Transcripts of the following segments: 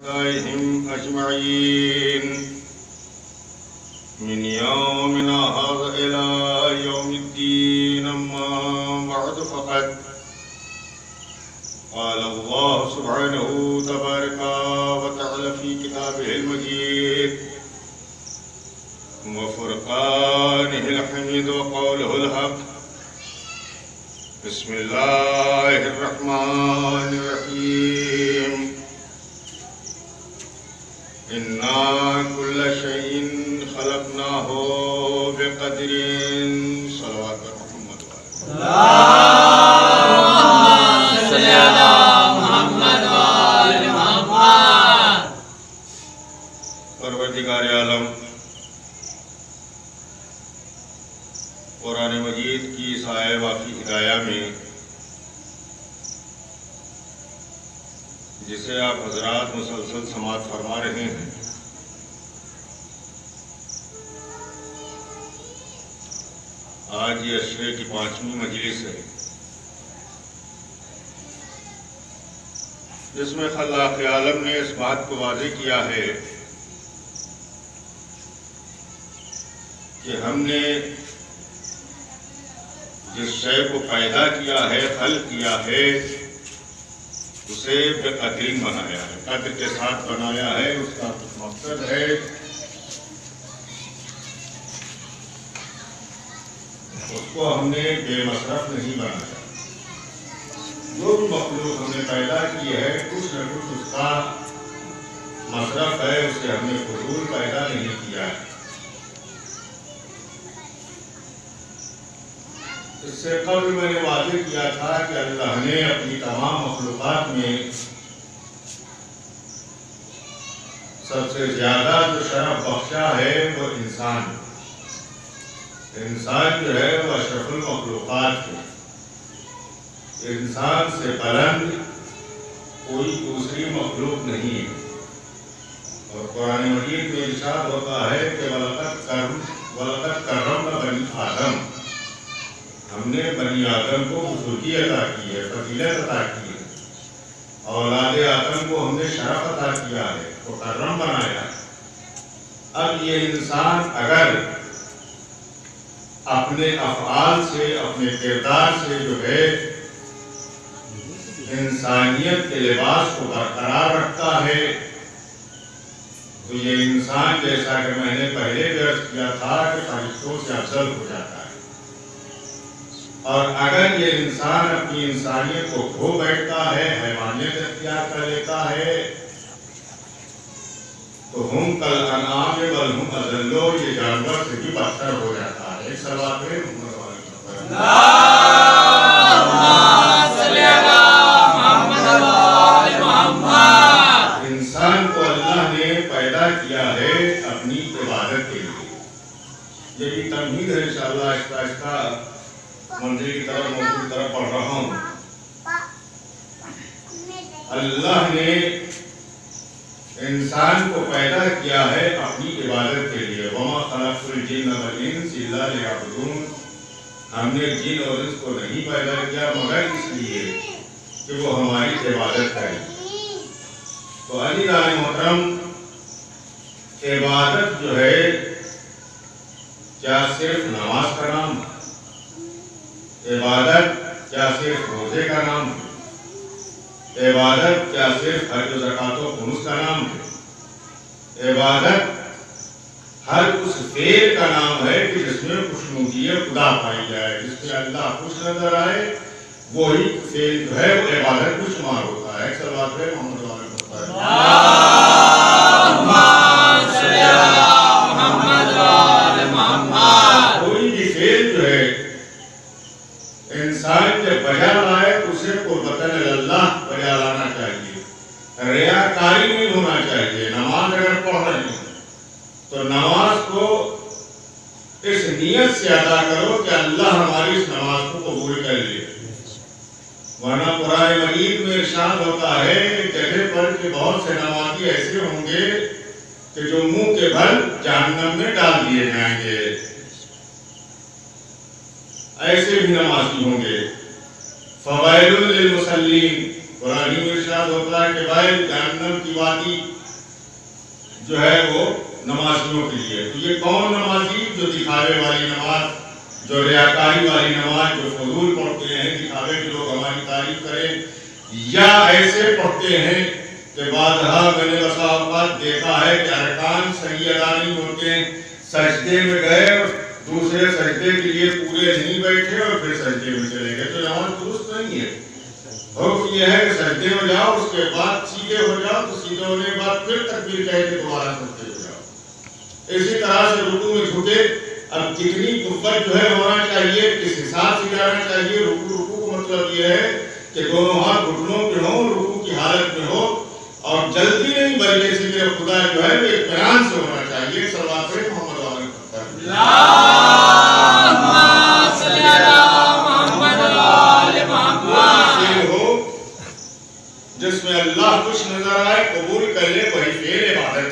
عليهم أجمعين من يومنا هذا إلى يوم الدين. أما بعد فقد قال الله سبحانه تبارك وتعالى في كتابه المجيد وفرقانه الحميد وقوله الحق. بسم الله الرحمن الرحيم. إنا كل شيء خلقناه بقدر. صلوات محمد اللهم صل على محمد وآل محمد. پروردگار عالم قرآن مجید کی اس آیہ واقعی ہدایہ میں جسے آپ حضرات مسلسل سماعت فرما رہے ہیں، آج یہ عشرے کی 5ویں مجلس ہے جس میں خلاق عالم نے اس بات کو واضح کیا ہے کہ ہم نے جس شے کو پیدا کیا ہے، خلق کیا ہے، اسے بے قدرین بنایا ہے، قدر کے ساتھ بنایا ہے۔ اس کا مقصد ہے اس کو ہم نے بے مصرف نہیں بنایا۔ جو بھی مخلوق ہم نے پیدا کی ہے کچھ نہ کچھ اس کا مصرف ہے، اسے ہم نے فضول پیدا نہیں کیا ہے۔ اس سے قبل میں نے واضح کیا تھا کہ اللہ نے اپنی تمام مخلوقات میں سب سے زیادہ جو شرف بخشا ہے وہ انسان جو ہے وہ اشرف المخلوقات ہے۔ انسان سے بلند کوئی دوسری مخلوق نہیں ہے۔ اور قرآن مجید میں ارشاد ہوتا ہے کہ وَلَقَدْ كَرَّمْنَا بَنِي آدم، ہم نے بنی آدم کو بزرگی عطا کی ہے، فضیلت عطا کی ہے۔ اولاد آدم کو ہم نے شرف عطا کیا ہے، مکرم بنایا ہے۔ اب یہ انسان اگر اپنے افعال سے، اپنے کردار سے جو ہے انسانیت کے لباس کو برقرار رکھتا ہے تو یہ انسان، جیسا کہ میں نے پہلے بھی عرض کیا تھا، کہ فرشتوں سے افضل ہو جاتا ہے۔ اور اگر یہ انسان اپنی انسانیت کو کھو بیٹھتا ہے، حیوانیت اختیار کر لیتا ہے، تو ہم کالانعام بل ہم اضل، یہ جانور سے بھی بدتر ہو جاتا ہے۔ ایک صلوات پڑھیں محمد اللهم صل على محمد وآل محمد۔ انسان کو اللہ نے پیدا کیا ہے اپنی عبادت کے لیے۔ یہ بھی تمہید ہے، انشاءاللہ آہستہ آہستہ منزل کی طرف، موضوع کی طرف پڑھ رہا ہوں۔ اللہ نے انسان کو پیدا کیا ہے اپنی عبادت کے لیے۔ وَمَا خَلَقْتُ الْجِنَّ وَالْإِنسَ إِلَّا لِيَعْبُدُونَ، ہم نے جن اور انس کو نہیں پیدا کیا مگر اس لیے کہ وہ ہماری عبادت کریں۔ تو عزیزان محترم، عبادت جو ہے کیا صرف نماز کا نام ہے؟ عبادت کیا صرف روزے کا نام ہے؟ عبادت کیا صرف حج و زکوٰۃ و خمس کا نام ہے؟ عبادت ہر اس فعل کا نام ہے کہ جس میں خوشنودی خدا پائی جائے، جس میں اللہ خوش نظر آئے، وہی فعل جو ہے وہ عبادت کو شمار ہوتا ہے۔ ایک صلوات ہے محمد وآل محمد۔ اللهم صل على محمد وآل محمد۔ کوئی بھی فعل جو ہے انسان جب بجا لائے تو اسے قربۃ اللہ بجا لانا چاہیے، ریاکاری نہیں ہونا چاہیے۔ نماز اگر پڑھ رہے ہیں تو نماز کو اس نیت سے ادا کرو کہ اللہ ہماری اس نماز کو قبول کر لے، ورنہ قرآن مجید میں ارشاد ہوتا ہے جگہ پر کہ بہت سے نمازی ایسے ہوں گے کہ جو منہ کے بھر جہنم میں ڈال دیے جائیں گے۔ ایسے بھی نمازی ہوں گے۔ فوائل للمصلین، قرآن میں ارشاد ہوتا ہے کہ بھائی جہنم کی وادی جو ہے وہ نمازیوں کے لیے. تو یہ کون نمازی؟ جو دکھاوے والی نماز، جو ریاکاری والی نماز، جو فضول پڑھتے ہیں دکھاوے کے لوگ ہماری تعریف کریں، یا ایسے پڑھتے ہیں کہ بعضہا میں نے بسا اوقات دیکھا ہے کہ ارکان صحیح ادا نہیں ہوتے ہیں، سجدے میں گئے اور دوسرے سجدے کے لیے پورے نہیں بیٹھے اور پھر سجدے میں چلے گئے. تو نماز درست نہیں ہے. حکم یہ ہے کہ سجدے میں جاؤ، اس کے بعد سیدھے ہو جاؤ، تو سیدھے ہونے کے بعد پھر تکبیر کہہ کے دوبارہ سجدے ہو جاؤ. اسی طرح سے رکوع میں جھکے. اب کتنی قوت جو ہے ہونا چاہیے، کس حساب سے جانا چاہیے. رکوع کا مطلب یہ ہے کہ دونوں ہاتھ گھٹنوں پہ ہوں، رکوع کی حالت میں ہو، اور جلدی نہیں بلکہ ذکر خدا جو ہے وہ اطمینان سے ہونا چاہیے. صلوات پڑھیں محمد جس میں اللہ کچھ نظر آئے قبول کر لے وہی فعل عبادت.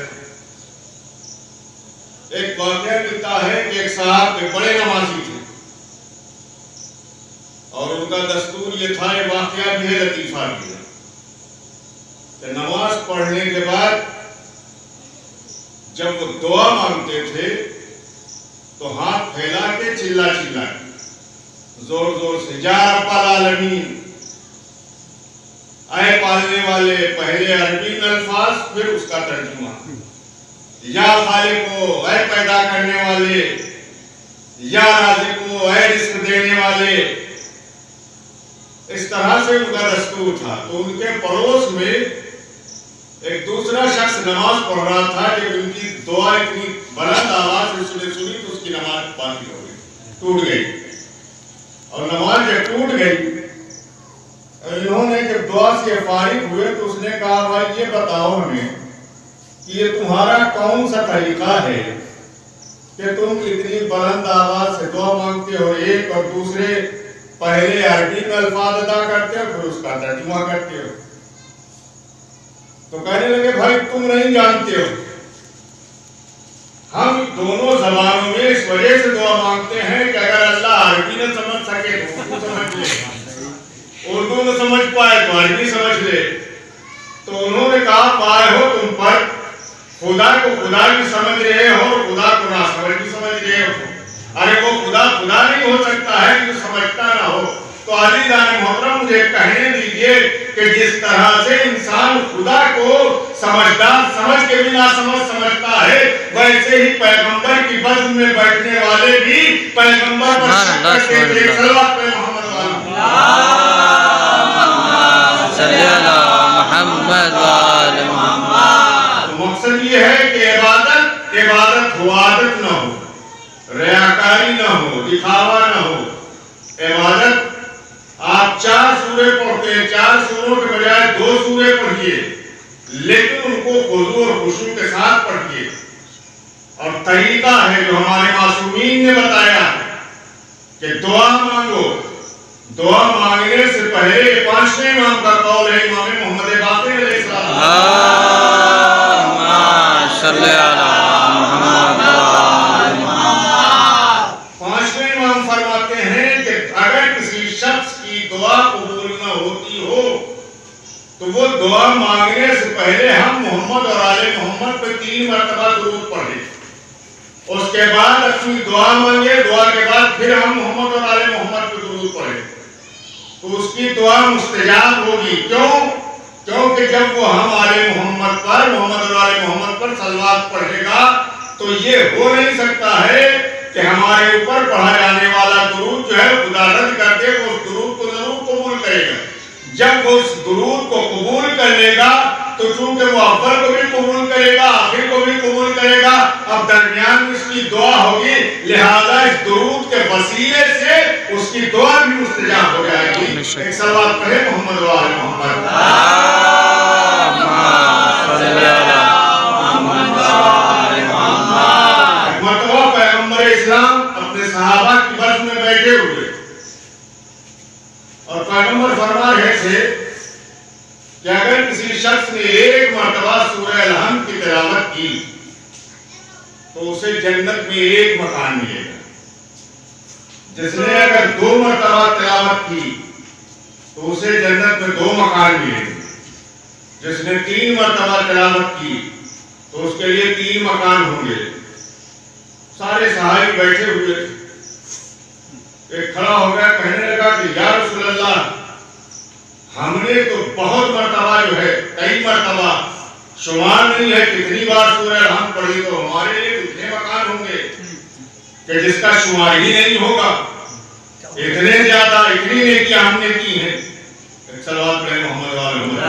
ایک واقعہ ملتا ہے کہ ایک صاحب کے بڑے نمازی تھے اور ان کا دستور یہ تھا، یہ واقعہ بھی ہے لطیفہ بھی ہے، کہ نماز پڑھنے کے بعد جب وہ دعا مانگتے تھے تو ہاتھ پھیلا کے چلا چلا کے زور زور سے یا رب العالمین، اے پالنے والے، پہلے عربی میں الفاظ پھر اس کا ترجمہ، یا خالقو، اے پیدا کرنے والے، یا رازقو، اے رزق دینے والے. اس طرح سے ان کا دستور تھا. تو ان کے پڑوس میں ایک دوسرا شخص نماز پڑھ رہا تھا. جب ان کی دعا اتنی بلند آواز سے اس نے سنی تو اس کی نماز باطل ہو گئی، ٹوٹ گئی. اور نماز جب ٹوٹ گئی، انہوں نے جب دعا سے فارغ ہوئے تو اس نے کہا بھائی یہ بتاؤ ہمیں کہ یہ تمہارا کون سا طریقہ ہے کہ تم اتنی بلند آواز سے دعا مانگتے ہو، ایک اور دوسرے پہلے عربی میں الفاظ ادا کرتے ہو پھر اس کا ترجمہ کرتے ہو. تو کہنے لگے بھائی تم نہیں جانتے ہو، ہم دونوں زبانوں میں اس وجہ سے دعا مانگتے ہیں کہ اگر اللہ عربی نہ سمجھ سکے تو اردو سمجھ لے، اردو نہ سمجھ پائے تو عربی سمجھ لے. تو انہوں نے کہا پائے ہو تم پر خدا کو خدا بھی سمجھ رہے ہو اور خدا کو نہ سمجھ بھی سمجھ رہے ہو. ارے وہ خدا خدا نہیں ہو سکتا ہے جو سمجھتا نہ ہو. تو عزیزان محترم مجھے کہنے دیجئے کہ جس طرح سے انسان خدا کو سمجھدار سمجھ کے بھی نہ سمجھتا ہے، ویسے ہی پیغمبر کی بزم میں بیٹھنے والے بھی پیغمبر پر شک کرتے تھے. صلوات پہ محمد مقصد یہ ہے کہ عبادت ہو، عادت نہ ہو، ریاکاری نہ ہو، دکھاوا نہ ہو. عبادت آپ 4 سورے پڑھتے ہیں، 4 سوروں کے بجائے 2 سورے پڑھیے، لیکن ان کو خضوع اور خشوع کے ساتھ پڑھیے. اور طریقہ ہے جو ہمارے معصومین نے بتایا کہ دعا مانگو. دعا مانگنے سے پہلے 5ویں امام کا قول ہے، امام محمد باقر علیہ السلام، اللہم صلی علی محمد. 5ویں امام فرماتے ہیں کہ اگر کسی شخص کی دعا قبول نہ ہوتی ہو تو وہ دعا مانگنے سے پہلے ہم محمد اور آل محمد پہ 3 مرتبہ درود پڑھیں، اس کے بعد اپنی دعا مانگے، دعا کے بعد پھر ہم محمد اور آل محمد پہ درود پڑھیں تو اس کی دعا مستجاب ہوگی. کیونکہ جب وہ ہم آل محمد پر، محمد اور آل محمد پر صلوات پڑھے گا تو یہ ہو نہیں سکتا ہے کہ ہمارے اوپر پڑھا جانے والا درود جو ہے خدا رد کر دے. وہ اس درود کو ضرور قبول کرے گا. جب وہ اس درود کو قبول کر لے گا تو چونکہ وہ اول کو بھی قبول کرے گا، آخر کو بھی قبول کرے گا، اب درمیان میں اس کی دعا ہوگی، لہذا اس درود کے وسیلے سے اس کی دعا بھی مستجاب ہو جائے گی. ایک صلوات پڑھے محمد و آل محمد. مرتبہ پیغمبر اسلام اپنے صحابہ کی بزم میں بیٹھے ہوئے اور پیغمبر فرما رہے تھے کہ اگر کسی شخص نے 1 مرتبہ سورہ الحمد کی تلاوت کی تو اسے جنت میں 1 مکان ملے گا. جس نے اگر 2 مرتبہ تلاوت کی تو اسے جنت میں 2 مکان ملیں گے. جس نے 3 مرتبہ تلاوت کی تو اس کے لیے 3 مکان ہوں گے. سارے صحابی بیٹھے ہوئے تھے. ایک کھڑا ہو گیا, کہنے لگا کہ یا رسول اللہ, ہم نے تو بہت مرتبہ جو ہے, کئی مرتبہ, شمار نہیں ہے کتنی بار سورہ الحمد پڑھی, تو ہمارے لیے کتنے مکان ہوں گے کہ جس کا شمار ہی نہیں ہوگا. اتنے زیادہ, اتنی نیکیاں ہم نے کی ہیں. صلوات پڑھیں محمد وعلی محمد.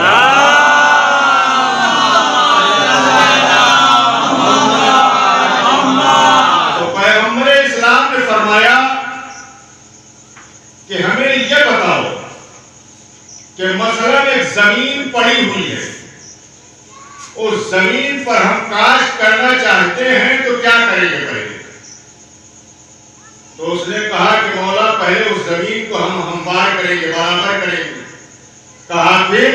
تو پیغمبر اسلام نے فرمایا کہ ہمیں یہ بتاؤ کہ مثلا ایک زمین پڑی ہوئی ہے, اس زمین پر ہم کاشت کرنا چاہتے ہیں تو کیا کریں گے پہلے؟ تو اس نے کہا کہ مولا پہلے اس زمین کو ہم ہموار کریں گے, برابر کریں گے. کہا پھر؟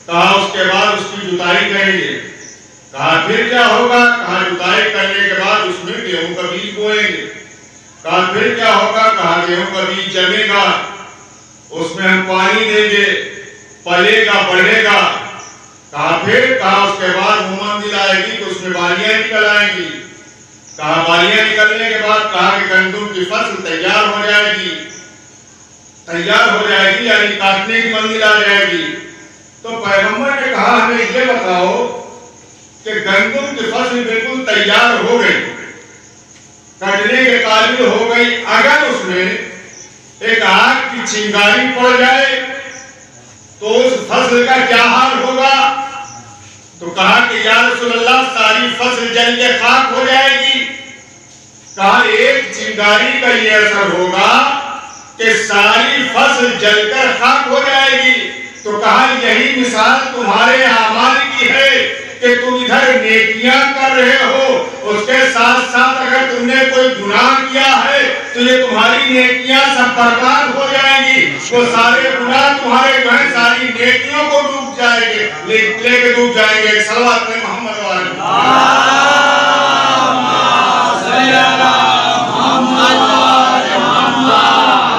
کہا اس کے بعد اس کی جتائی کریں گے. کہا پھر کیا ہوگا؟ کہا جتائی کرنے کے بعد اس میں گیہوں کا بیج بوئیں گے. کہا پھر کیا ہوگا؟ کہا گیہوں کا بیج جمے گا, اس میں ہم پانی دیں گے, پلے گا, بڑھے گا. کہا پھر؟ کہا اس کے بعد منزل آئے گی تو اس میں بالیاں نکل آئیں گی. کہا بالیاں نکلنے کے بعد کہا کہ گندم کی فصل تیار ہو جائے گی, تیار ہو جائے گی یعنی کاٹنے کی منزل آ جائے گی. تو پیغمبر نے کہا ہمیں یہ بتاؤ کہ گندم کی فصل بالکل تیار ہو گئی, کٹنے کے قابل ہو گئی, اگر اس میں ایک آگ کی چنگاری پڑ جائے تو اس فصل کا کیا حال ہوگا؟ تو کہا کہ یا رسول اللہ ساری فصل جل کے خاک ہو جائے گی. کہا ایک چنگاری کا یہ اثر ہوگا کہ ساری فصل جل کر خاک ہو جائے گی. تو کہا یہی مثال تمہارے اعمال کی ہے کہ تم ادھر نیکیاں کر رہے ہو, اس کے ساتھ ساتھ اگر تم نے کوئی گناہ کیا ہے تو یہ تمہاری نیکیاں سب برباد ہو جائیں گی. وہ سارے گناہ تمہارے جو ہیں ساری نیکیوں کو ڈوب جائیں گے, لے کے ڈوب جائیں گے. صلوات میں محمد وعلی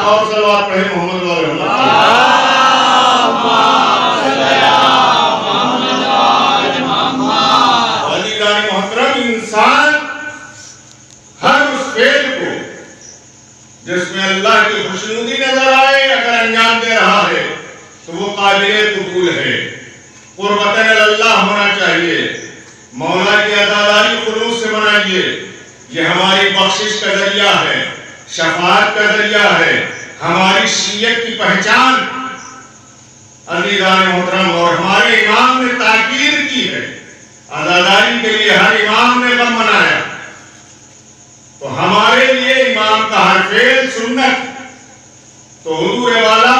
اور صلوات پڑھیں محمد وعلی محترم. انسان ہر اس فعل کو جس میں اللہ کی خوشنودی نظر آئے اگر انجام دے رہا ہے تو وہ قابل قبول ہے. قربتاً اللہ ہونا چاہیے, مولا کی عزاداری خلوص سے منائیے. یہ ہماری بخشش کا ذریعہ ہے, شفاعت کا ذریعہ ہے, ہماری شریعت کی پہچان. عزیزان محترم, اور ہمارے امام نے تاکید کی ہے, عزاداری کے لیے ہر امام نے غم منایا. تو ہمارے لیے امام کا ہر فعل سنت. تو حضور والا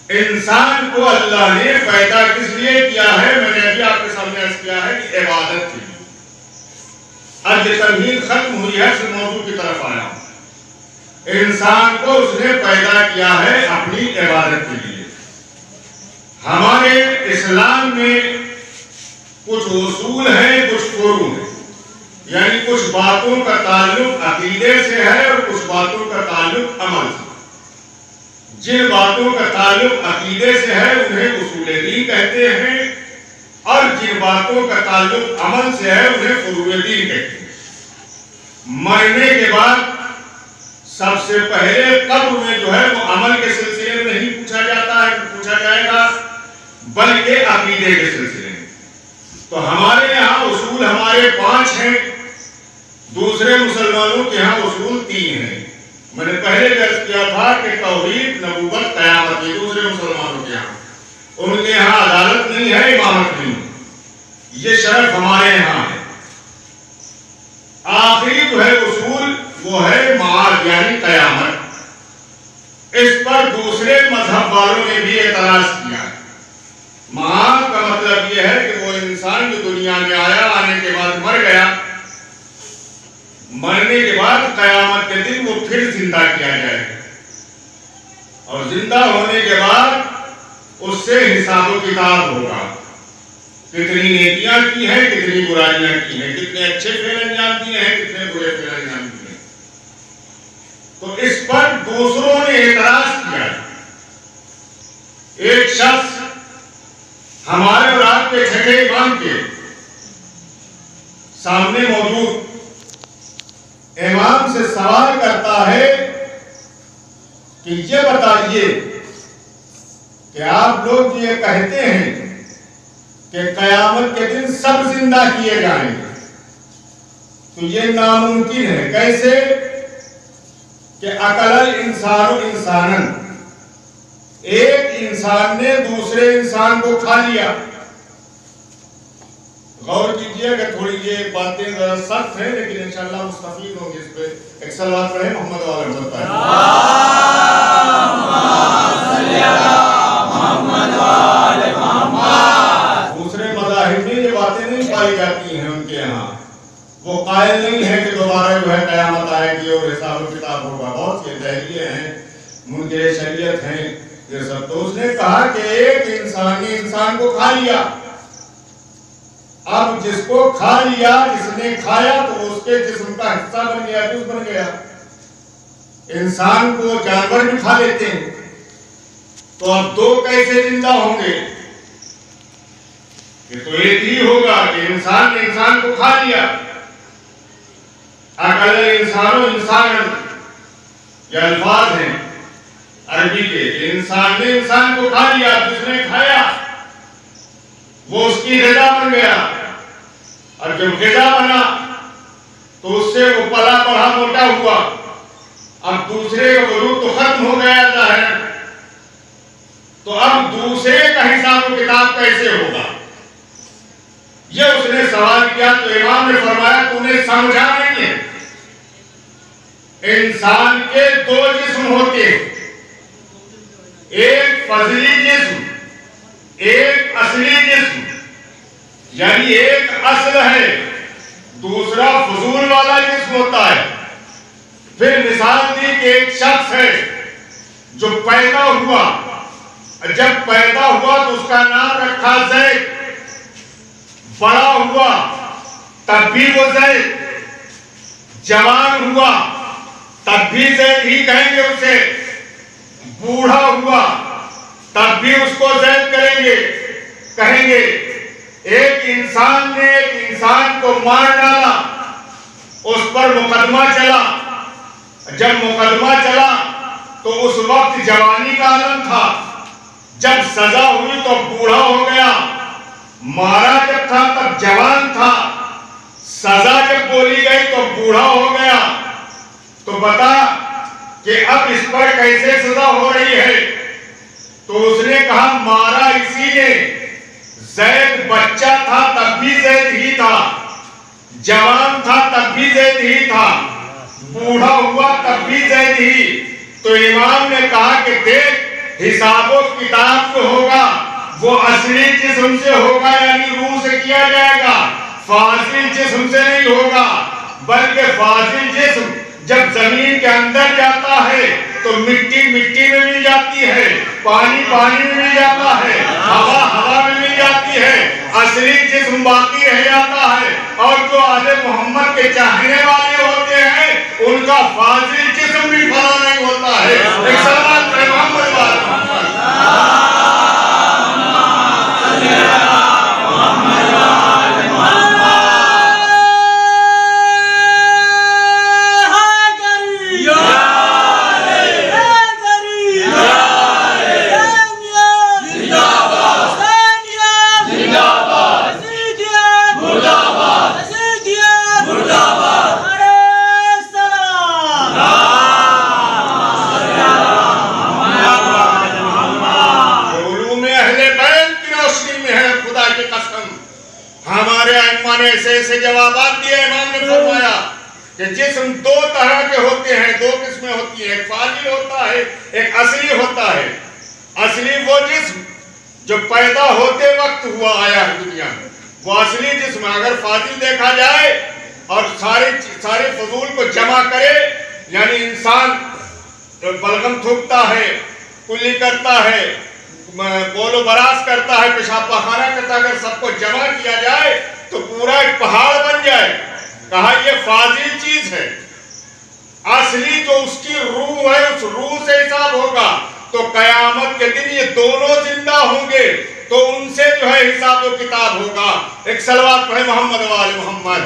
انسان کو اللہ نے پیدا کس لیے کیا ہے؟ میں نے ابھی آپ کے سامنے عرض کیا ہے کہ عبادت کے لیے. اب یہ تمہید ختم ہوئی ہے, اس موضوع کی طرف آیا ہوں. انسان کو اس نے پیدا کیا ہے اپنی عبادت کے لیے. ہمارے اسلام میں کچھ اصول ہیں, کچھ فروع ہیں, یعنی کچھ باتوں کا تعلق عقیدے سے ہے اور کچھ باتوں کا تعلق عمل سے. جن باتوں کا تعلق عقیدے سے ہے انہیں اصول دین کہتے ہیں, اور جن باتوں کا تعلق عمل سے ہے انہیں فروع دین کہتے ہیں. مرنے کے بعد سب سے پہلے قبر میں جو ہے وہ عمل کے سلسلے میں نہیں پوچھا جاتا ہے, پوچھا جائے گا, بلکہ عقیدے کے سلسلے میں. تو ہمارے یہاں اصول ہمارے 5 ہیں, دوسرے مسلمانوں کے یہاں اصول 3 ہیں. میں نے پہلے درس کیا تھا کہ توحید, نبوت, قیامت, یہ دوسرے مسلمانوں کے یہاں. ان کے یہاں عدالت نہیں ہے, امامت نہیں. یہ شرف ہمارے یہاں ہے. آخری جو ہے اصول وہ ہے معاد یعنی قیامت. اس پر دوسرے مذہب والوں نے بھی اعتراض کیا. معاد کا مطلب یہ ہے کہ وہ انسان جو دنیا میں آیا, آنے کے بعد مر گیا, مرنے کے بعد قیامت کے دن وہ پھر زندہ کیا جائے گا, اور زندہ ہونے کے بعد اس سے حساب و کتاب ہوگا. کتنی نیکیاں کی ہیں, کتنی برائیاں کی ہیں, کتنے اچھے فعل انجام دیے ہیں, کتنے برے فعل انجام دیے ہیں. تو اس پر دوسروں نے اعتراض کیا ایک شخص ہمارے اور آپ کے چھٹے امام کے سامنے موجود امام سے سوال کرتا ہے کہ یہ بتائیے کہ آپ لوگ یہ کہتے ہیں کہ قیامت کے دن سب زندہ کیے جائیں گے، تو یہ ناممکن ہے۔ کیسے؟ کہ اکل الانسان انسانن، ایک انسان نے دوسرے انسان کو کھا لیا۔ غور کیجئے کہ تھوڑی یہ باتیں ذرا سخت ہیں، لیکن انشاءاللہ مستفید ہوں گے اس پہ۔ ایک صلوات پڑھیں محمد والا ہوتا ہے۔ دوسرے مذاہب میں یہ باتیں نہیں پائی جاتی ہیں ان کے یہاں، وہ قائل نہیں ہے کہ دوبارہ جو ہے قیامت آئے گی اور حساب و کتاب ہوگا۔ بہت سے دہلیے ہیں، منکر شریعت ہیں، یہ سب۔ تو اس نے کہا کہ ایک انسان نے انسان کو کھا لیا، اب جس کو کھا لیا، جس نے کھایا تو اس کے جسم کا حصہ بن گیا، جز بن گیا۔ انسان کو جانور بھی کھا لیتے ہیں، تو اب دو کیسے زندہ ہوں گے؟ یہ تو ایک ہی ہوگا کہ انسان نے انسان کو کھا لیا۔ اکل الانسان انسانا، یہ الفاظ ہیں عربی کے، کہ انسان نے انسان کو کھا لیا، جس نے کھایا وہ اس کی غذا بن گیا، اور جب غذا بنا تو اس سے وہ پلا بڑھا موٹا ہوا۔ اب دوسرے کا وجود تو ختم ہو گیا ظاہر، تو اب دوسرے کا حساب و کتاب کیسے ہوگا؟ یہ اس نے سوال کیا، تو امام نے فرمایا تو نے سمجھا نہیں ہے۔ انسان کے دو جسم ہوتے ہیں، ایک فضلی جسم، ایک اصلی جسم، یعنی ایک اصل ہے، دوسرا فضول والا جسم ہوتا ہے۔ پھر مثال دی کہ ایک شخص ہے جو پیدا ہوا، جب پیدا ہوا تو اس کا نام رکھا زید، بڑا ہوا تب بھی وہ زید، جوان ہوا تب بھی زید ہی کہیں گے اسے، بوڑھا ہوا تب بھی اس کو زید کہیں گے۔ ایک انسان نے ایک انسان کو مار ڈالا، اس پر مقدمہ چلا، جب مقدمہ چلا تو اس وقت جوانی کا عالم تھا، جب سزا ہوئی تو بوڑھا ہو گیا، مارا جب تھا تب جوان تھا، سزا جب بولی گئی تو بوڑھا ہو گیا۔ تو بتا کہ اب اس پر کیسے سزا ہو رہی ہے؟ تو اس نے کہا مارا اسی نے، زید بچہ تھا تب بھی زید ہی تھا، جوان تھا تب بھی زید ہی تھا، بوڑھا ہوا تب بھی زید ہی۔ تو امام نے کہا کہ دیکھ، حساب و کتاب جو ہوگا وہ اصلی جسم سے ہوگا، یعنی روح سے کیا جائے گا، فاضل جسم سے نہیں ہوگا، بلکہ فاضل جسم جب زمین کے اندر جاتا ہے تو مٹی مٹی میں مل جاتی ہے، پانی پانی میں مل جاتا ہے، ہوا ہوا میں مل جاتی ہے، اصلی جسم باقی رہ جاتا ہے۔ اور جو آل محمد کے چاہنے والے ہوتے ہیں ان کا فاضل جسم بھی فنا نہیں ہوتا ہے۔ ایک سلام پر محمد والا ایسے جوابات دیے۔ امام نے فرمایا کہ جسم دو طرح کے ہوتے ہیں، دو قسمیں ہوتی ہیں، ایک فاضل ہوتا ہے، ایک اصلی ہوتا ہے۔ اصلی وہ جسم جو پیدا ہوتے وقت ہوا آیا ہے دنیا میں، وہ اصلی جسم ہے۔ اگر فاضل دیکھا جائے اور سارے فضول کو جمع کرے، یعنی انسان بلغم تھوکتا ہے، کلی کرتا ہے، بول و براز کرتا ہے، پیشاب پاخانہ کرتا ہے، اگر سب کو جمع کیا جائے تو پورا ایک پہاڑ بن جائے۔ کہا یہ فاضل چیز ہے، اصلی جو اس کی روح ہے اس روح سے حساب ہوگا، تو قیامت کے دن یہ دونوں زندہ ہوں گے تو ان سے جو ہے حساب و کتاب ہوگا. ایک صلوات پڑھے محمد و آل محمد.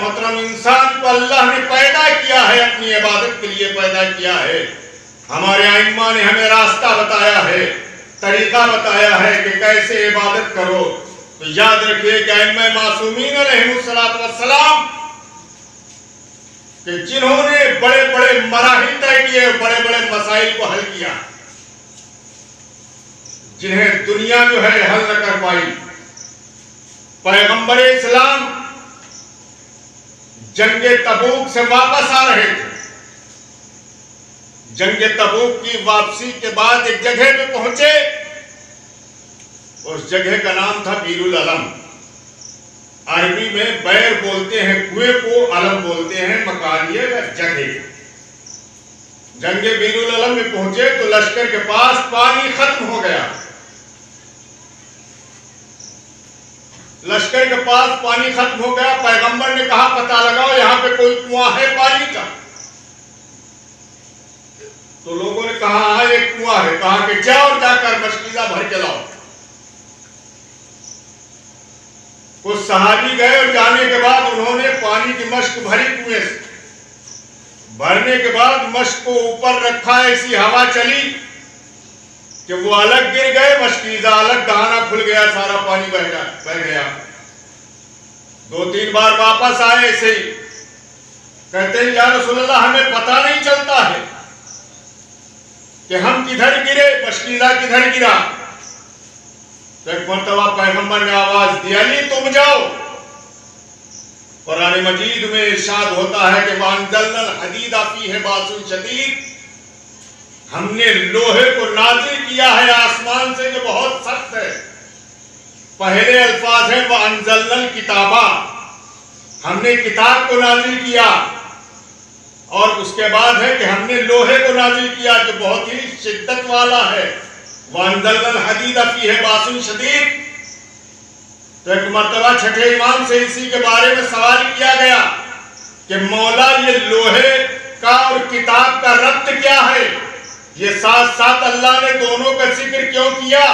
محترم انسان کو اللہ نے پیدا کیا ہے، اپنی عبادت کے لیے پیدا کیا ہے. ہمارے ائمہ نے ہمیں راستہ بتایا ہے، طریقہ بتایا ہے کہ کیسے عبادت کرو. تو یاد رکھیے کہ ائمہ معصومین علیہم السلام کہ جنہوں نے بڑے بڑے مراحل طے کیے، بڑے بڑے مسائل کو حل کیا، جنہیں دنیا جو ہے حل نہ کر پائی. پیغمبر اسلام جنگ تبوک سے واپس آ رہے تھے. جنگ تبوک کی واپسی کے بعد ایک جگہ پہ پہنچے، اس جگہ کا نام تھا بیر العلم. عربی میں بیر بولتے ہیں کنویں کو، علم بولتے ہیں مکان یا جگہ. جنگ بیر العلم میں پہنچے تو لشکر کے پاس پانی ختم ہو گیا. لشکر کے پاس پانی ختم ہو گیا. پیغمبر نے کہا پتہ لگاؤ یہاں پہ کوئی کنواں ہے پانی کا. تو لوگوں نے کہا ہاں ایک کنواں ہے. کہا کہ جاؤ جا کر مشکیزہ بھر کے لاؤ. کچھ صحابی گئے اور جانے کے بعد انہوں نے پانی کی مشک بھری کنویں سے. بھرنے کے بعد مشک کو اوپر رکھا، ایسی ہوا چلی کہ وہ الگ گر گئے، مشکیزہ الگ، دہانہ کھل گیا، سارا پانی بہ گیا. 2-3 بار واپس آئے ایسے ہی. کہتے ہیں یا رسول اللہ ہمیں پتہ نہیں چلتا ہے کہ ہم کدھر گرے، مشکیزہ کدھر گرا. تو ایک مرتبہ پیغمبر نے آواز دی علی تم جاؤ. قرآن مجید میں ارشاد ہوتا ہے کہ وَأَنزَلْنَا الْحَدِيدَ فِيهِ بَأْسٌ شَدِيدٌ، ہم نے لوہے کو نازل کیا ہے آسمان سے جو بہت سخت ہے. پہلے الفاظ ہیں وَأَنزَلْنَا الْكِتَابَ، ہم نے کتاب کو نازل کیا. اور اس کے بعد ہے کہ ہم نے لوہے کو نازل کیا جو بہت ہی شدت والا ہے. وَأَنزَلْنَا الْحَدِيدَ فِيهِ بَأْسٌ شَدِيدٌ. تو ایک مرتبہ چھٹے امام سے اسی کے بارے میں سوال کیا گیا کہ مولا یہ لوہے کا اور کتاب کا ربط کیا ہے، یہ ساتھ ساتھ اللہ نے دونوں کا ذکر کیوں کیا؟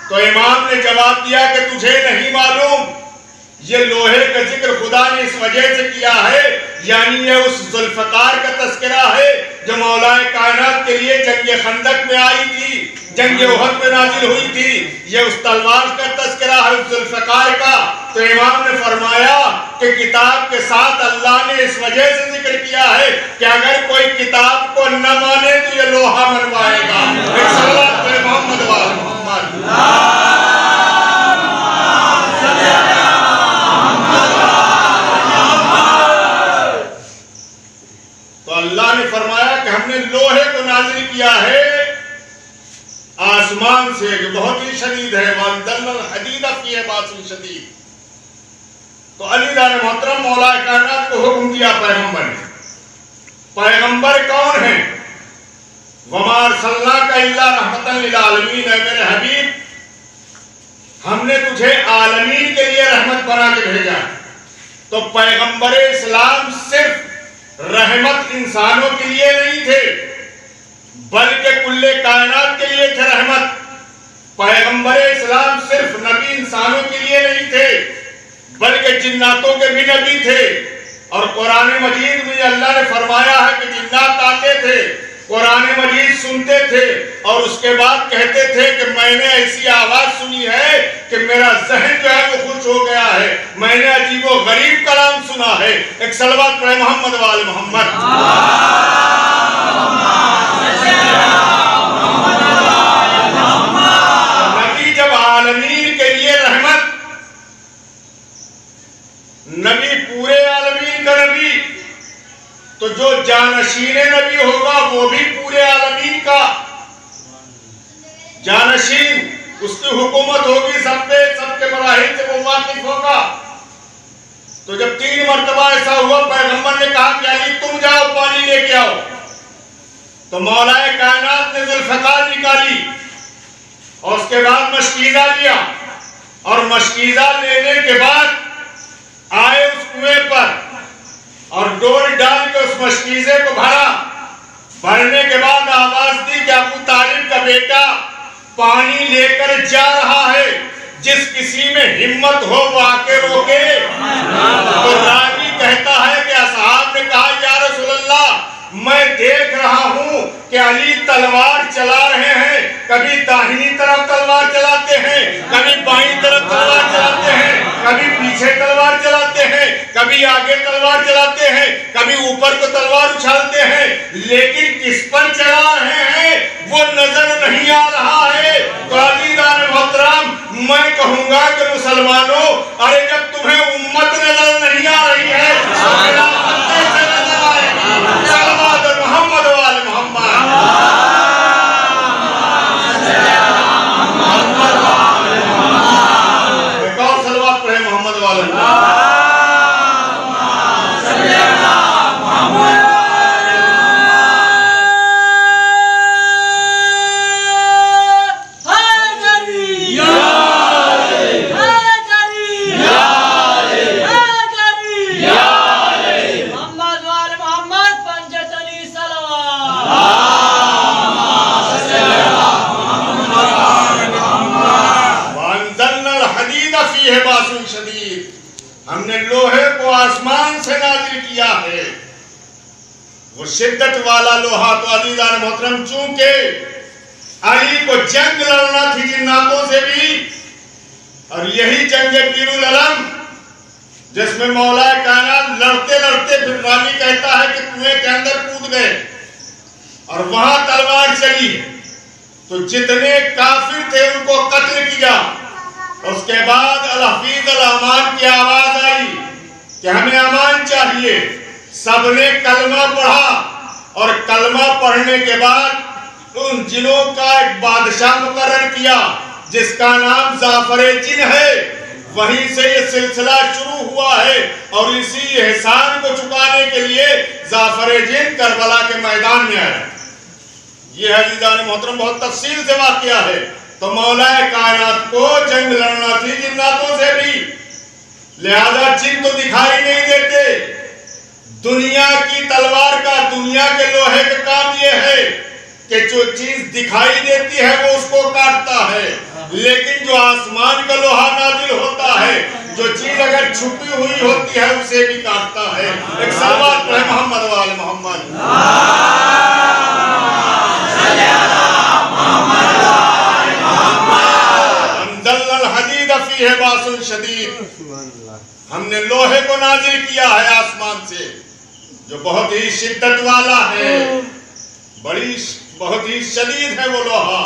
تو امام نے جواب دیا کہ تجھے نہیں معلوم، یہ لوہے کا ذکر خدا نے اس وجہ سے کیا ہے، یعنی یہ اس ذوالفقار کا تذکرہ ہے جو مولا کائنات کے لیے جنگ خندق میں آئی تھی، جنگ احد میں نازل ہوئی تھی. یہ اس تلوار کا تذکرہ ہے، اس ذوالفقار کا. تو امام نے فرمایا کہ کتاب کے ساتھ اللہ نے اس وجہ سے ذکر کیا ہے کہ اگر کوئی کتاب کو نہ مانے تو یہ لوہا منوائے گا. ایک صلوات پہ محمد و آل محمد. تو اللہ نے فرمایا کہ ہم نے لوہے کو نازل کیا ہے آسمان سے جو بہت ہی شدید ہے. وَأَنزَلْنَا الْحَدِيدَ فِيهِ بَأْسٌ شَدِيدٌ. تو علی جان محترم مولا کائنات کو حکم دیا پیغمبر نے. پیغمبر کون ہیں؟ وَمَا أَرْسَلْنَاكَ إِلَّا رَحْمَةً لِلْعَالَمِينَ. اے میرے حبیب ہم نے تجھے عالمین کے لیے رحمت بنا کے بھیجا. تو پیغمبر اسلام صرف رحمت انسانوں کے لیے نہیں تھے بلکہ کل کائنات کے لیے تھے رحمت. پیغمبر اسلام صرف نبی انسانوں کے لیے نہیں تھے بلکہ جناتوں کے بھی نبی تھے. اور قرآن مجید میں اللہ نے فرمایا ہے کہ جنات آتے تھے، قرآن مجید سنتے تھے اور اس کے بعد کہتے تھے کہ میں نے ایسی آواز سنی ہے کہ میرا ذہن جو ہے وہ خوش ہو گیا ہے، میں نے عجیب و غریب کلام سنا ہے. ایک صلوات پڑھے محمد و آل محمد. نبی جب عالمین کے لیے رحمت، نبی پورے عالمین کا نبی، تو جو جانشین نبی ہوگا وہ بھی پورے عالمین کا جانشین، اس کی حکومت ہوگی، سب کے مراحل سے وہ واقف ہوگا. تو جب 3 مرتبہ ایسا ہوا پیغمبر نے کہا کہ علی تم جاؤ پانی لے کے آؤ. تو مولا کائنات نے ذوالفقار نکالی اور اس کے بعد مشکیزہ لیا اور مشکیزہ لینے کے بعد آئے اس کنویں پر ڈول ڈال کے اس مشکیزے کو بھرا. بھرنے کے بعد آواز دی کہ ابو طالب کا بیٹا پانی لے کر جا رہا ہے, جس کسی میں ہمت ہو وہ آ کے روکے. تو راوی کہتا ہے کہ اصحاب نے کہا یا رسول اللہ میں دیکھ رہا ہوں کہ علی تلوار چلا رہے ہیں, کبھی داہنی طرف تلوار چلاتے ہیں, کبھی بائیں طرف تلوار چلاتے ہیں, کبھی پیچھے تلوار چلاتے ہیں, کبھی آگے تلوار چلاتے ہیں, کبھی اوپر کو تلوار اچھالتے ہیں, لیکن کس پر چلا رہے ہیں وہ نظر نہیں آ رہا ہے. تو عزیزان محترم میں کہوں گا کہ مسلمانوں, ارے جب تمہیں امت نظر نہیں آ رہی ہے محمد وال محمد. ایک اور صلوات پڑھیں محمد وال محمد. ہم نے لوہے کو آسمان سے نازل کیا ہے, وہ شدت والا لوہا. تو عزیزان محترم چونکہ علی کو جنگ لڑنا تھی جناتوں سے بھی, اور یہی جنگ پیر العلم جس میں مولا کائنات لڑتے لڑتے پھر راوی کہتا ہے کہ کنویں کے اندر کود گئے اور وہاں تلوار چلی, تو جتنے کافر تھے ان کو قتل کیا. اس کے بعد الحفیظ الامان کی آواز آئی کہ ہمیں امان چاہیے. سب نے کلمہ پڑھا, اور کلمہ پڑھنے کے بعد ان جنوں کا ایک بادشاہ مقرر کیا جس کا نام زعفر جن ہے. وہیں سے یہ سلسلہ شروع ہوا ہے, اور اسی احسان کو چکانے کے لیے زعفر جن کربلا کے میدان میں آیا. یہ عزیزان محترم بہت تفصیل سے واقعہ ہے. تو مولا کائنات کو جنگ لڑنا تھی جناتوں سے بھی, لہذا جن تو دکھائی نہیں دیتے. دنیا کی تلوار کا, دنیا کے لوہے کا کام یہ ہے کہ جو چیز دکھائی دیتی ہے وہ اس کو کاٹتا ہے, لیکن جو آسمان کا لوہا نازل ہوتا ہے, جو چیز اگر چھپی ہوئی ہوتی ہے اسے بھی کاٹتا ہے. ایک صلوات پڑھیں محمد وال محمد. فیہ باس شدید. ہم نے لوہے کو نازل کیا ہے آسمان سے جو بہت ہی شدت والا ہے, بہت ہی شدید ہے وہ لوہا.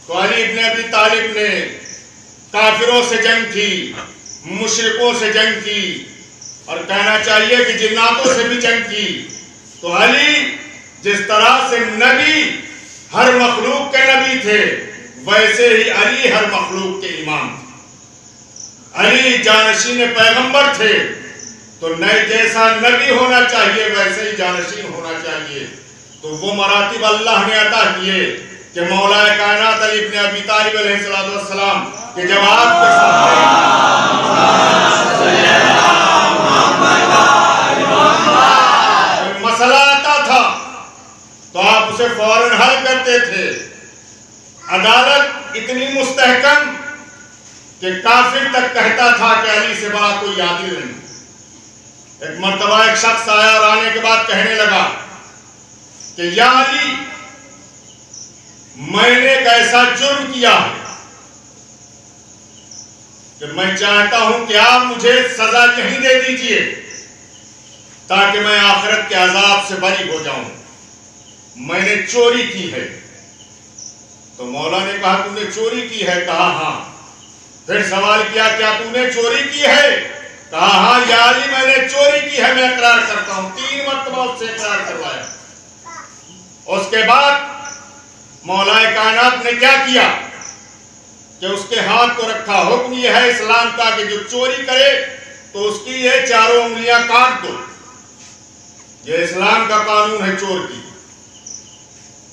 تو علی ابن ابی طالب نے کافروں سے جنگ کی, مشرکوں سے جنگ کی, اور کہنا چاہیے کہ جناتوں سے بھی جنگ کی. تو علی جس طرح سے نبی ہر مخلوق کے نبی تھے, ویسے ہی علی ہر مخلوق کے امام تھے. علی جانشین پیغمبر تھے, تو نئے جیسا نبی ہونا چاہیے ویسے ہی جانشین ہونا چاہیے. تو وہ مراتب اللہ نے عطا کیے کہ مولا کائنات علی ابن ابی طالب علیہ السلام کہ جب آپ کے سامنے مسئلہ آتا تھا تو آپ اسے فوراً حل کرتے تھے. عدالت اتنی مستحکم کہ کافر تک کہتا تھا کہ علی سے بڑا کوئی عادل نہیں. ایک مرتبہ ایک شخص آیا اور آنے کے بعد کہنے لگا کہ یا علی میں نے ایک ایسا جرم کیا ہے کہ میں چاہتا ہوں کہ آپ مجھے سزا یہیں دے دیجئے تاکہ میں آخرت کے عذاب سے بری ہو جاؤں. میں نے چوری کی ہے. تو مولا نے کہا تو نے چوری کی ہے؟ کہا ہاں. پھر سوال کیا کیا تو نے چوری کی ہے؟ کہا ہاں یا علی میں نے چوری کی ہے, میں اقرار کرتا ہوں. 3 مرتبہ اس سے اقرار کروایا. اس کے بعد مولا کائنات نے کیا کیا کہ اس کے ہاتھ کو رکھا. حکم یہ ہے اسلام کا کہ جو چوری کرے تو اس کی یہ 4 انگلیاں کاٹ دو. یہ اسلام کا قانون ہے چور کی.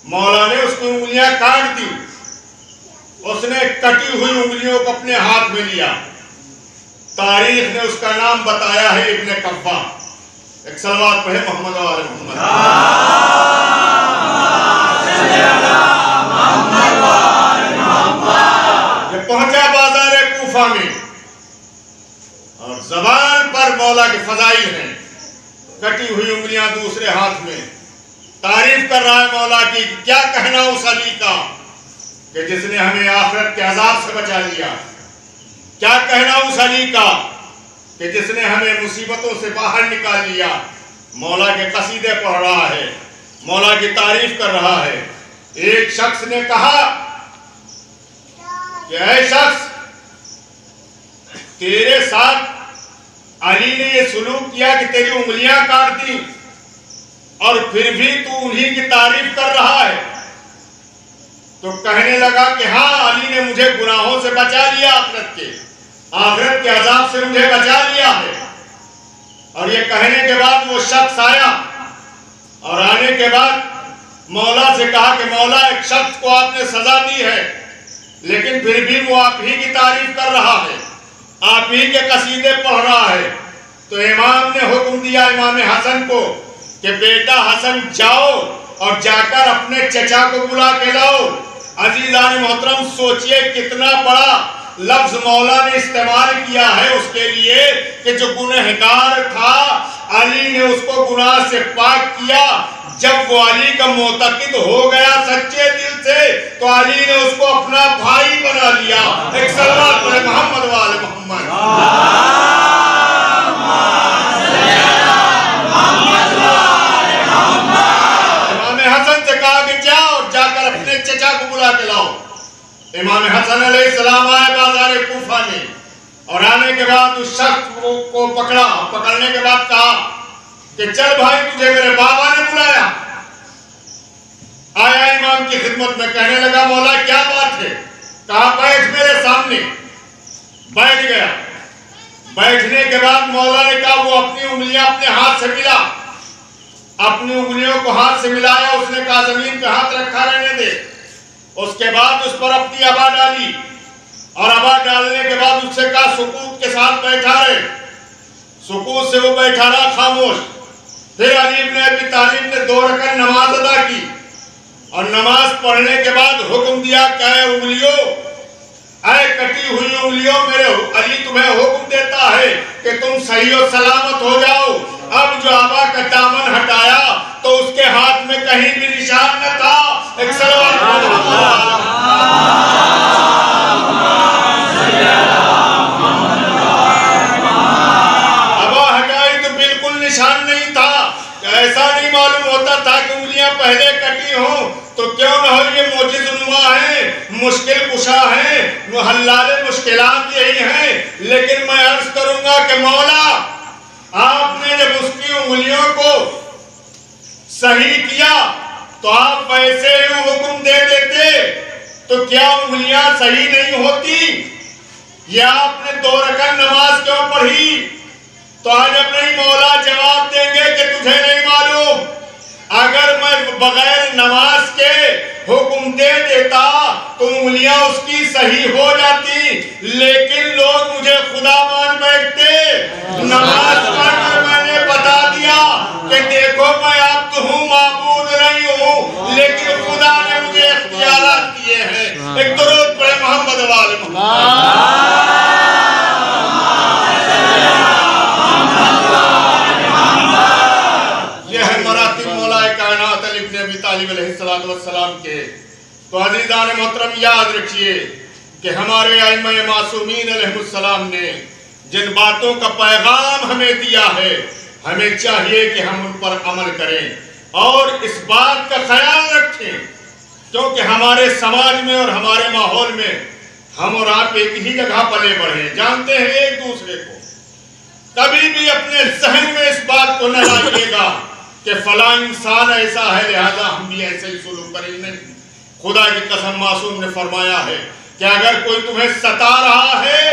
مولا نے اس کی انگلیاں کاٹ دی. اس نے کٹی ہوئی انگلیوں کو اپنے ہاتھ میں لیا. تاریخ نے اس کا نام بتایا ہے ابن کفا. ایک صلوات پڑھے محمد و آل محمد۔ یہ پہنچا بازار کوفہ میں اور زبان پر مولا کے فضائل ہیں، کٹی ہوئی انگلیاں دوسرے ہاتھ میں، تعریف کر رہا ہے مولا کی۔ کیا کہنا اس علی کا کہ جس نے ہمیں آخرت کے عذاب سے بچا لیا، کیا کہنا اس علی کا کہ جس نے ہمیں مصیبتوں سے باہر نکال لیا۔ مولا کے قصیدے پڑھ رہا ہے، مولا کی تعریف کر رہا ہے۔ ایک شخص نے کہا کہ اے شخص، تیرے ساتھ علی نے یہ سلوک کیا کہ تیری انگلیاں کاٹ دی اور پھر بھی تو انہی کی تعریف کر رہا ہے۔ تو کہنے لگا کہ ہاں، علی نے مجھے گناہوں سے بچا لیا، آخرت کے عذاب سے مجھے بچا لیا ہے۔ اور یہ کہنے کے بعد وہ شخص آیا اور آنے کے بعد مولا سے کہا کہ مولا، ایک شخص کو آپ نے سزا دی ہے لیکن پھر بھی وہ آپ ہی کی تعریف کر رہا ہے، آپ ہی کے قصیدے پڑھ رہا ہے۔ تو امام نے حکم دیا امام حسن کو کہ بیٹا حسن جاؤ اور جا کر اپنے چچا کو بلا کے لاؤ۔ عزیزان محترم، سوچئے کتنا بڑا لفظ مولا نے استعمال کیا ہے اس کے لیے کہ جو گنہگار تھا علی نے اس کو گناہ سے پاک کیا۔ جب وہ علی کا معتقد ہو گیا سچے دل سے تو علی نے اس کو اپنا بھائی بنا لیا۔ ایک صلوات پڑھے محمد و آل محمد۔ امام حسن سے کہا کہ جاؤ، جا کر اپنے چچا کو بلا کے لاؤ۔ امام حسن علیہ السلام آئے بازار کوفہ میں اور آنے کے بعد اس شخص کو پکڑا، پکڑنے کے بعد کہا کہ چل بھائی، تجھے میرے بابا نے بلایا۔ آیا امام کی خدمت میں، کہنے لگا مولا کیا بات ہے؟ کہا بیٹھ میرے سامنے۔ بیٹھ گیا۔ بیٹھنے کے بعد مولا نے کہا وہ اپنی انگلیاں اپنے ہاتھ سے ملا، اپنی انگلیوں کو ہاتھ سے ملایا۔ اس نے کہا زمین پہ ہاتھ رکھا رہنے دے۔ اس کے بعد اس پر اپنی عبا ڈالی اور عبا ڈالنے کے بعد اس سے کہا سکوت کے ساتھ بیٹھا رہے۔ سکوت سے وہ بیٹھا رہا خاموش۔ پھر علی ابن ابی طالب نے 2 رکعت نماز ادا کی اور نماز پڑھنے کے بعد حکم دیا کہ اے انگلیوں، اے کٹی ہوئی انگلیوں، میرے علی تمہیں حکم دیتا ہے کہ تم صحیح و سلامت ہو جاؤ۔ اب جو عبا کا دامن ہٹایا تو اس کے ہاتھ میں کہیں بھی نشان نہ تھا۔ ایک صلوات عبا ہٹائی تو بالکل نشان نہیں تھا۔ ایسا نہیں معلوم ہوتا تھا کہ انگلیاں پہلے کٹی ہوں تو کیوں نہ ہو، یہ معجز نما ہیں، مشکل کشا ہیں، حلال مشکلات یہی ہیں۔ لیکن میں عرض کروں گا کہ مولا، آپ نے جب اس کی انگلیوں کو صحیح کیا تو آپ ویسے ہی حکم دے دیتے تو کیا انگلیاں صحیح نہیں ہوتی؟ یہ آپ نے 2 رکعت نماز کیوں پڑھی؟ تو آج اپنے مولا جواب دیں گے کہ تجھے نہیں معلوم، اگر میں بغیر نماز کے حکم دے دیتا تو انگلیاں اس کی صحیح ہو جاتی، لیکن لوگ مجھے خدا مان بیٹھتے۔ نماز پڑھ کر میں نے بتا دیا کہ دیکھو میں عبد ہوں، معبود نہیں ہوں، لیکن خدا نے مجھے اختیارات دیے ہیں۔ ایک درود پڑھے محمد و آل محمد۔ علیہ السلام کے تو عزیزان محترم یاد رکھیے کہ ہمارے ائمہ معصومین علیہ السلام نے جن باتوں کا پیغام ہمیں دیا ہے، ہمیں چاہیے کہ ہم ان پر عمل کریں اور اس بات کا خیال رکھیں، کیونکہ ہمارے سماج میں اور ہمارے ماحول میں ہم اور آپ ایک ہی جگہ پلے بڑھے، جانتے ہیں ایک دوسرے کو۔ کبھی بھی اپنے ذہن میں اس بات کو نہ لائیے گا کہ فلاں انسان ایسا ہے لہذا ہم بھی ایسے ہی سلوک کریں۔ نہیں، خدا کی قسم معصوم نے فرمایا ہے کہ اگر کوئی تمہیں ستا رہا ہے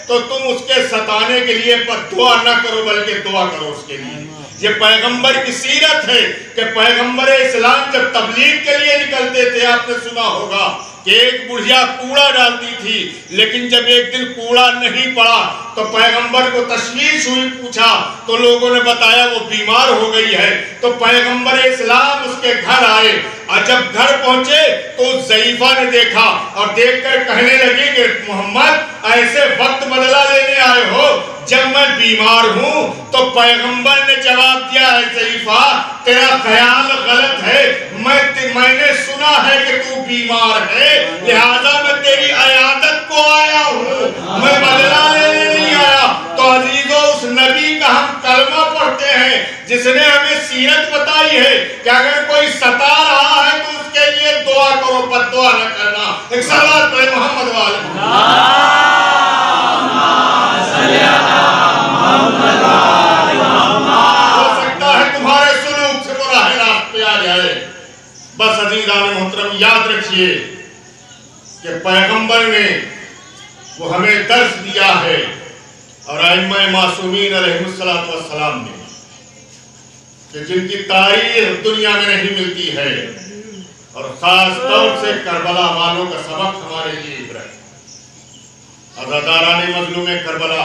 تو تم اس کے ستانے کے لیے دعا نہ کرو بلکہ دعا کرو اس کے لیے۔ یہ پیغمبر کی سیرت ہے کہ پیغمبر اسلام جب تبلیغ کے لیے نکلتے تھے، آپ نے سنا ہوگا کہ ایک بڑھیا کوڑا ڈالتی تھی، لیکن جب ایک دن کوڑا نہیں پڑا تو پیغمبر کو تشویش ہوئی، پوچھا تو لوگوں نے بتایا وہ بیمار ہو گئی ہے۔ تو پیغمبر اسلام اس کے گھر آئے، اور جب گھر پہنچے تو ضعیفہ نے دیکھا اور دیکھ کر کہنے لگی کہ محمد ایسے وقت بدلہ لینے آئے ہو جب میں بیمار ہوں؟ تو پیغمبر نے جواب دیا ہے ضعیفہ تیرا خیال غلط ہے، میں نے سنا ہے کہ تو بیمار ہے، لہذا میں تیری عیادت کو آیا ہوں، میں بدلہ لینے نہیں آیا۔ تو عزیزو اس نبی کا ہم کلمہ پڑھتے ہیں جس نے ہمیں سیرت بتائی ہے کہ اگر کوئی ستا رہا ہے تو اس کے لیے دعا کرو، بد دعا نہ کرنا۔ ایک صلوات پڑھیں محمد والے بس عزیزان محترم یاد رکھیے کہ پیغمبر نے وہ ہمیں درس دیا ہے اور ائمہ معصومین علیہ السلام نے کہ جن کی تاریخ دنیا میں نہیں ملتی ہے، اور خاص طور سے کربلا والوں کا سبق ہمارے لیے عبرت۔ عزاداران مظلوم کربلا،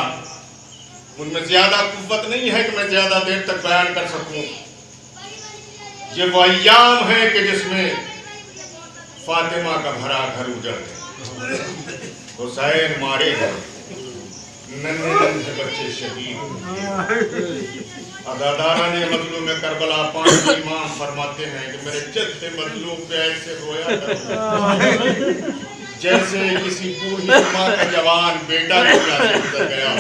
ان میں زیادہ قوت نہیں ہے کہ میں زیادہ دیر تک بیان کر سکوں۔ یہ وہ ایام ہے کہ جس میں فاطمہ کا بھرا گھر اجڑ گیا، حسین مارے گئے، ننھے ننھے بچے شہید ہوئے۔ عزاداران مظلوم کربلا پانچ امام فرماتے ہیں کہ میرے جد مظلوم پہ ایسے رویا کرو جیسے کسی بوڑھی ماں کا جوان بیٹا گزر گیا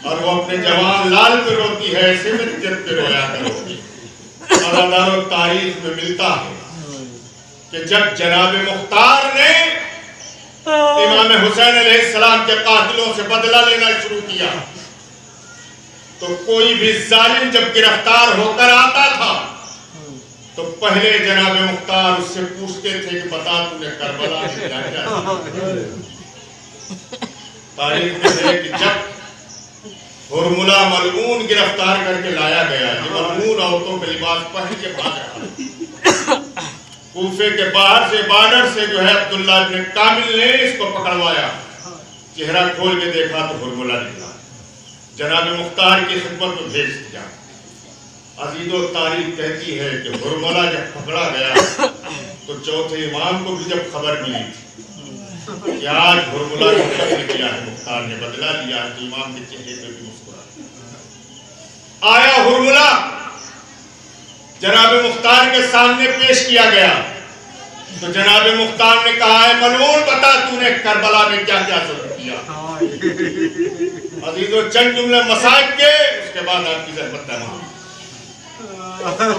اور وہ اپنے جوان لال پہ روتی ہے، ایسے میرے جد پہ رویا کرو۔ عزاداروں تاریخ میں ملتا ہے کہ جب جناب مختار نے امام حسین علیہ السلام کے قاتلوں سے بدلہ لینا شروع کیا تو کوئی بھی ظالم جب گرفتار ہو کر آتا تھا تو پہلے جناب مختار اس سے پوچھتے تھے کہ بتا تو نے کربلا میں کیا کیا۔ تاریخ میں ہے کہ جب ہرملہ ملعون گرفتار کر کے لایا گیا، یہ ملعون عورتوں کے لباس پہن کے بھاگ رہا، کوفے کے باہر سے بارڈر سے جو ہے عبداللہ ابن کامل نے اس کو پکڑوایا، چہرہ کھول کے دیکھا تو ہرملہ نکلا، جناب مختار کی خدمت میں بھیج دیا۔ عزیزو تاریخ کہتی ہے کہ ہرملہ جب پکڑا گیا تو چوتھے امام کو بھی جب خبر ملی تھی کہ آج ہرملہ نے قتل کیا ہے، مختار نے بدلہ لیا ہے، تو امام کے چہرے پہ بھی مسکرا آیا۔ ہرملہ جناب مختار کے سامنے پیش کیا گیا تو جناب مختار نے کہا ہے ملعون بتا تو نے کربلا میں کیا کیا ظلم کیا۔ عزیزو چند جملے مسائب کے، اس کے بعد آپ کی زحمت تمام۔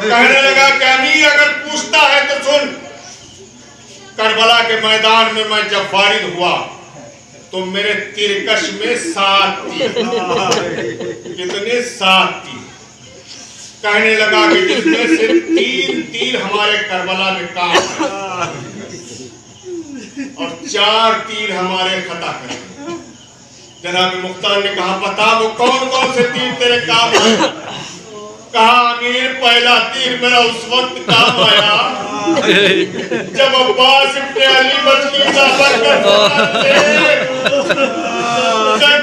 کہنے لگا کہ امیر اگر پوچھتا ہے تو سن، کربلا کے میدان میں میں جب وارد ہوا تو میرے ترکش میں 7 تیر، کتنے 7 تیر، کہنے لگا کہ جس میں سے 3 تیر ہمارے کربلا میں کام ہے اور 4 تیر ہمارے خطا کریں۔ جناب مختار نے کہا بتا وہ کون کون سے تیر تیرے کام ہیں؟ کہا امیر پہلا تیر میرا اس وقت کام آیا جب عباس ابن علی مسجدہ بن کر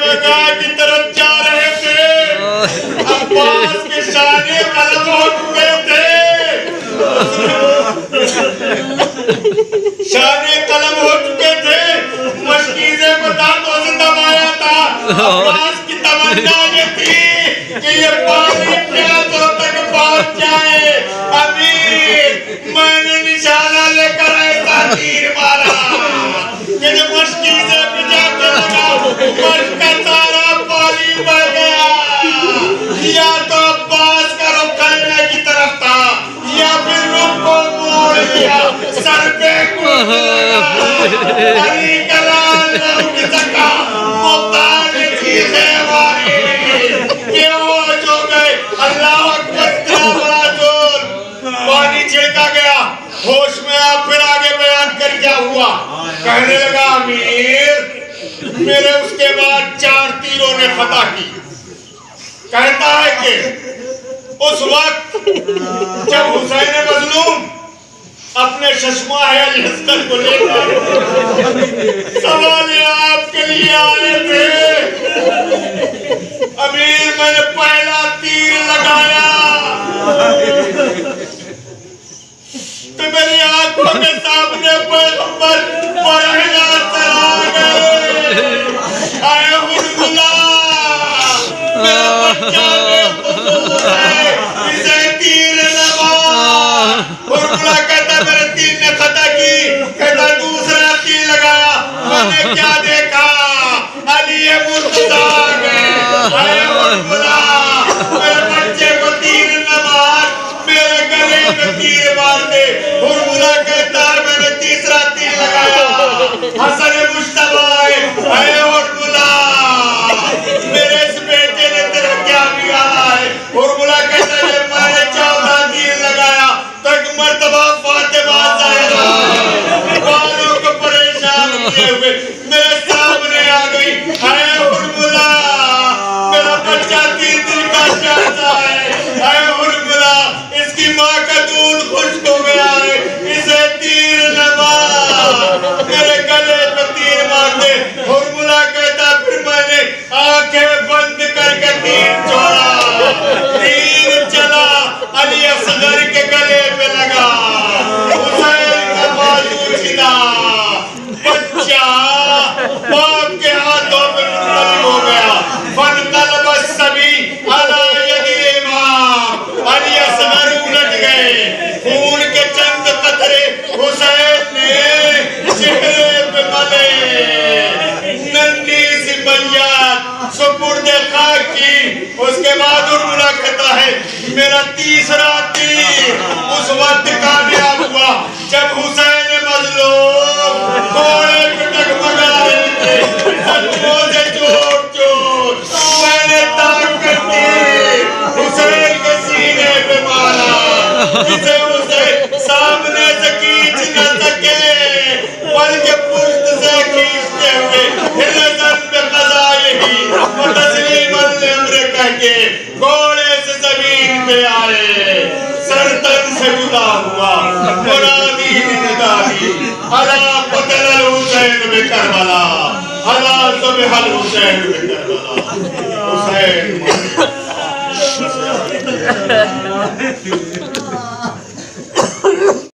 درگاہ کی طرف جا رہے تھے، عباس کے شانے قلم ہو چکے تھے، شانے قلم ہو چکے تھے، مشکیزے کو دانتوں سے دبایا تھا۔ عباس کی تمنا یہ تھی کہ یہ پانی پیاسوں تک پہنچ جائے۔ امیر میں نے نشانہ لے کر ایسا تیر مارا کہ جو مشکیزے پہ جا کے لگا، مشک کا سارا پانی بہ گیا۔ یا تو عباس کا رخ کلمے کی طرف تھا یا پھر رخ کو موڑ لیا، سر پہ کچھ لگا، علی کلال نہ رک سکا، مختار نے چیزیں ماری، یہ ہوش ہو گئے۔ اللہ اکبر، اتنا بڑا زور، پانی چھڑکا گیا، ہوش میں آپ پھر آگے بیان کر کیا ہوا۔ کہنے لگا امیر میرے اس کے بعد 4 تیروں نے خطا کی۔ کہتا ہے کہ اس وقت جب حسین مظلوم اپنے ششماہ الحسن کو لے کر سوال آپ کے لیے آئے تھے امیر میں نے پہلا تیر لگایا تو میری آنکھوں کے سامنے پیغمبر پرہنا چلا گئے آئے حرملہ میرا بچہ بے قصور ہے اسے تیر لگا حرملہ کہتا میرے تیر نے خطا کی کہتا دوسرا تیر لگایا میں نے کیا دیکھا علی مرتضی گئے آئے حرملہ میرے بچے کو تیر نہ مار میرے گلے میں تیر مار دے حرملہ کہتا ہے میں نے تیسرا تیر لگایا حسن مجتبی اے حرملہ میرے اس بیٹے نے تیرا کیا بگاڑا ہے حرملہ کہتا ہے میں نے 14 تیر لگایا تو ایک مرتبہ فاطمہ زہرا والوں کو پریشان کیے ہوئے میرے سامنے آ گئی اے حرملہ میرا بچہ تیر دل کا چاہتا ہے اے حرملہ اس کی ماں کا دودھ خشک ہو گیا ہے اسے تیر نہ مار میرے گلے پہ تیر مار دے حرملہ کہتا پھر میں نے آنکھیں بند کر کے تیر چھوڑا تیر چلا علی اصغر کے گلے پہ لگا حسین کا بازو چھلا بچہ باپ کے ہاتھوں پہ منقلب ہو گیا فانقلب الصبی علی ید امام علی اصغر الٹ گئے خون کے چند قطرے حسین نے چہرے پہ ملے ننھی سی بیعت سپرد خاک کی اس کے بعد حرملہ کہتا ہے میرا تیسرا تیر اس وقت کامیاب ہوا جب حسین مظلوم گھوڑے پہ ڈگمگا رہے تھے ہتھوں سے چوٹ چوٹ میں نے تاک کر دی حسین کے سینے پہ مارا جسے اسے سامنے سے کھینچ نہ سکے بلکہ پشت سے کھینچتے ہوئے ہلزن پہ قضا یہی و تسلیم الامر کہہ کے گھوڑے سے زمین پہ آئے سر تن سے جدا ہوا منادی ندا دی الا قتل الحسین بکربلا الا ذبح الحسین بکربلا حسین